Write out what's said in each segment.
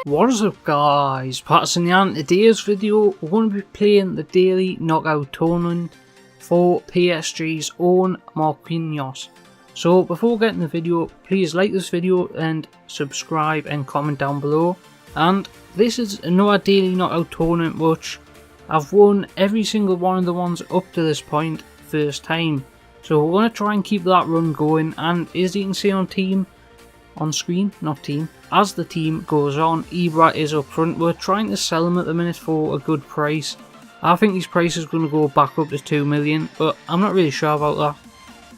What is up guys, Patterson here. In today's video we're going to be playing the daily knockout tournament for PSG's own Marquinhos. So before getting the video, please like this video and subscribe and comment down below. And this is another daily knockout tournament which I've won every single one of the ones up to this point first time. So we're going to try and keep that run going, and as you can see on screen, not team, as the team goes on, Ibra is up front. We're trying to sell him at the minute for a good price. I think his price is going to go back up to 2 million, but I'm not really sure about that.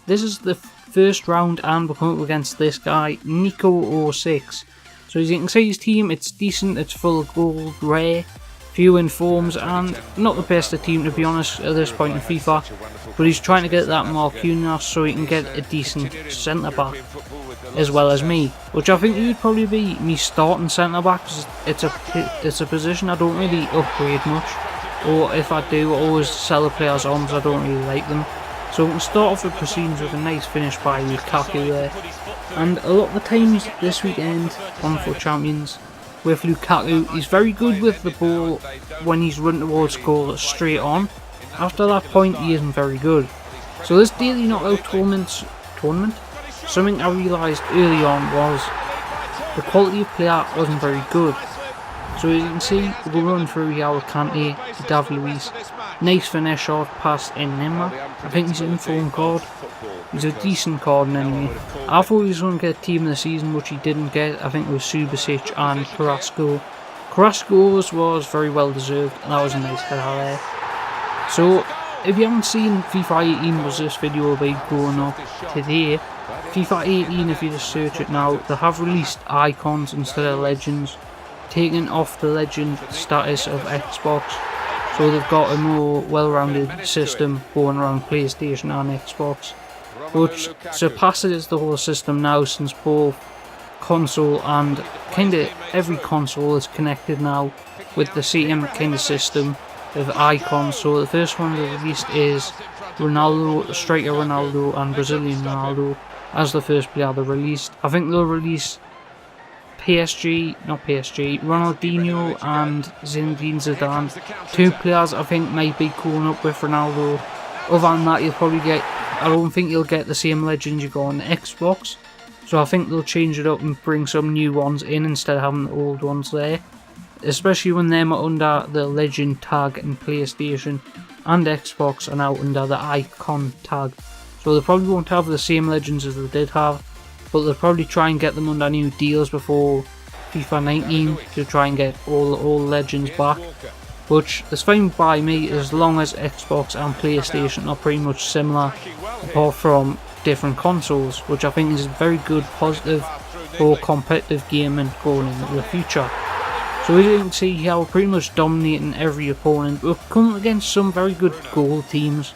This is the first round and we're coming up against this guy, Nico06. So as you can see, his team, it's decent, it's full of gold, rare, few informs, and not the best of team to be honest at this point in FIFA. But he's trying to get that Marquinhos so he can get a decent centre back as well as me, which I think he would probably be me starting centre back. It's a position I don't really upgrade much, or if I do, I always sell the players on because I don't really like them. So we can start off with proceedings with a nice finish by Lukaku there, and a lot of the times this weekend on FUT Champions with Lukaku, he's very good with the ball when he's running towards goal straight on. After that point he isn't very good. So this daily knockout tournament, something I realised early on was the quality of player wasn't very good. So as you can see, we'll run through here with Kante, David Luiz, nice finesse shot pass in Neymar. I think he's an inform card. He's a decent card anyway. I thought he was going to get team of the season, which he didn't get. I think it was Subasic and Carrasco. Carrasco's was very well deserved, and that was a nice header there. So if you haven't seen FIFA 18, was this video will be going up today. FIFA 18, if you just search it now, they have released icons instead of legends, taking off the legend status of Xbox. So they've got a more well-rounded system going around PlayStation and Xbox, which surpasses the whole system now, since both console and kind of every console is connected now with the same kind of system of icons. So the first one they released is Ronaldo, striker Ronaldo and Brazilian Ronaldo as the first player they released. I think they'll release Ronaldinho and Zinedine Zidane, two players I think might be going up with Ronaldo. Other than that, you'll probably get, I don't think you'll get the same legends you got on Xbox, so I think they'll change it up and bring some new ones in instead of having the old ones there, especially when they're under the legend tag in PlayStation, and Xbox are now under the icon tag. So they probably won't have the same legends as they did have, but they'll probably try and get them under new deals before FIFA 19 to try and get all the old legends back, which is fine by me as long as Xbox and PlayStation are pretty much similar apart from different consoles, which I think is a very good positive for competitive gaming going into the future. So as you can see here, we're pretty much dominating every opponent. We're coming against some very good goal teams,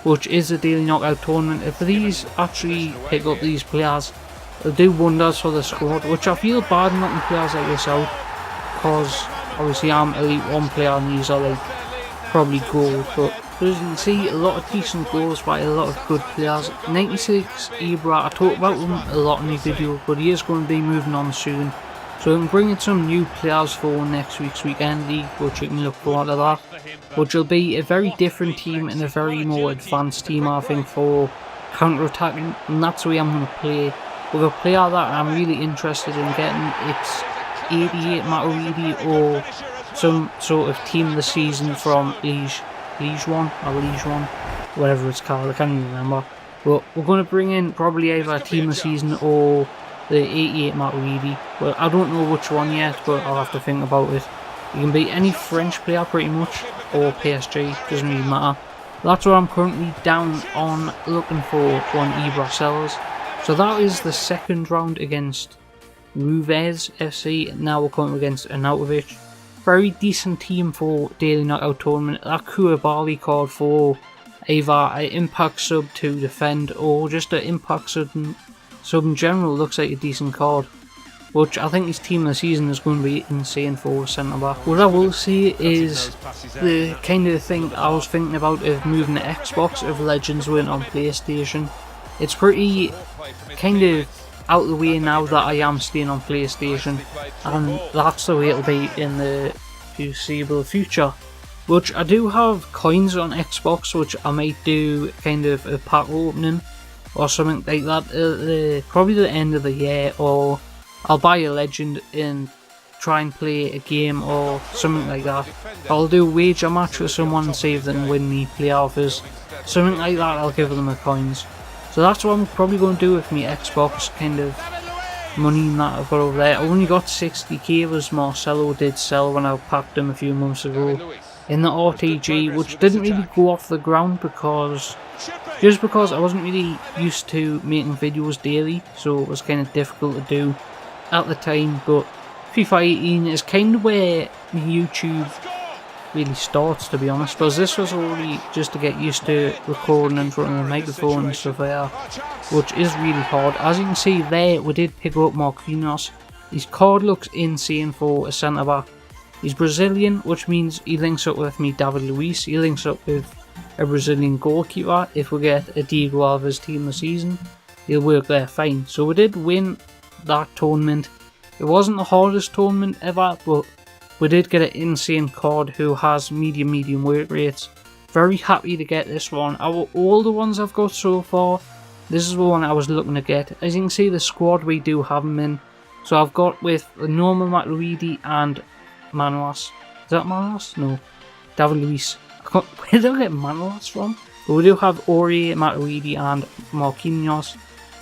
which is a daily knockout tournament. If these actually pick up these players, they'll do wonders for the squad, which I feel bad knocking players like this out, because obviously I'm Elite 1 player and these are like probably gold. But as you can see, a lot of decent goals by a lot of good players. 96 Ibra, I talked about him a lot in the video, but he is going to be moving on soon. So I'm bringing some new players for next week's weekend league, which you can look forward to that. Which will be a very different team and a very more advanced team, I think, for counter-attacking, and that's the way I'm going to play. With a player that I'm really interested in getting, it's 88 Matuidi or some sort of team of the season from Ligue 1, whatever it's called, I can't even remember. But we're going to bring in probably either a team of the season or the 88 Matuidi. Well, I don't know which one yet, but I'll have to think about it. You can be any French player pretty much, or PSG, doesn't really matter. That's what I'm currently down on, looking for one Ibra sellers. So that is the second round against Ruvez FC. Now we're coming against Arnautovic. Very decent team for daily knockout tournament. That Koulibaly card for either an impact sub to defend or just an impact sub in general looks like a decent card, which I think his team of the season is going to be insane for centre back. What I will say is the kind of thing I was thinking about of moving to Xbox if Legends went on PlayStation. It's pretty kind of out of the way now that I am staying on PlayStation, and that's the way it'll be in the foreseeable future. Which I do have coins on Xbox, which I might do kind of a pack opening or something like that probably the end of the year, or I'll buy a legend and try and play a game or something like that. I'll do a wager match with someone and see if they can win me play offers. Something like that, I'll give them the coins. So that's what I'm probably going to do with my Xbox kind of money that I've got over there. I only got 60k as Marcelo did sell when I packed him a few months ago in the RTG, which didn't really go off the ground because I wasn't really used to making videos daily, so it was kind of difficult to do at the time. But FIFA 18 is kind of where YouTube really starts, to be honest, because this was already just to get used to recording in front of the microphone and stuff like that, which is really hard. As you can see there, we did pick up Marquinhos. His card looks insane for a centre back. He's Brazilian, which means he links up with me David Luiz. He links up with a Brazilian goalkeeper. If we get a Diego Alves team this season, he'll work there fine. So we did win that tournament. It wasn't the hardest tournament ever, but we did get an insane card who has medium work rates. Very happy to get this one. Out of all the ones I've got so far, this is the one I was looking to get. As you can see, the squad we do have him in. So I've got with the normal Matuidi and Manolas. Is that Manolas? No. David Luiz. Where did I get Manolas from? But we do have Aurier, Matuidi and Marquinhos.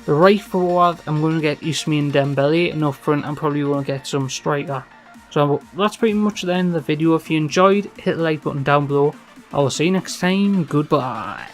The right forward, I'm going to get Ousmane Dembele, and up front I'm probably going to get some striker. So that's pretty much the end of the video. If you enjoyed, hit the like button down below. I will see you next time. Goodbye.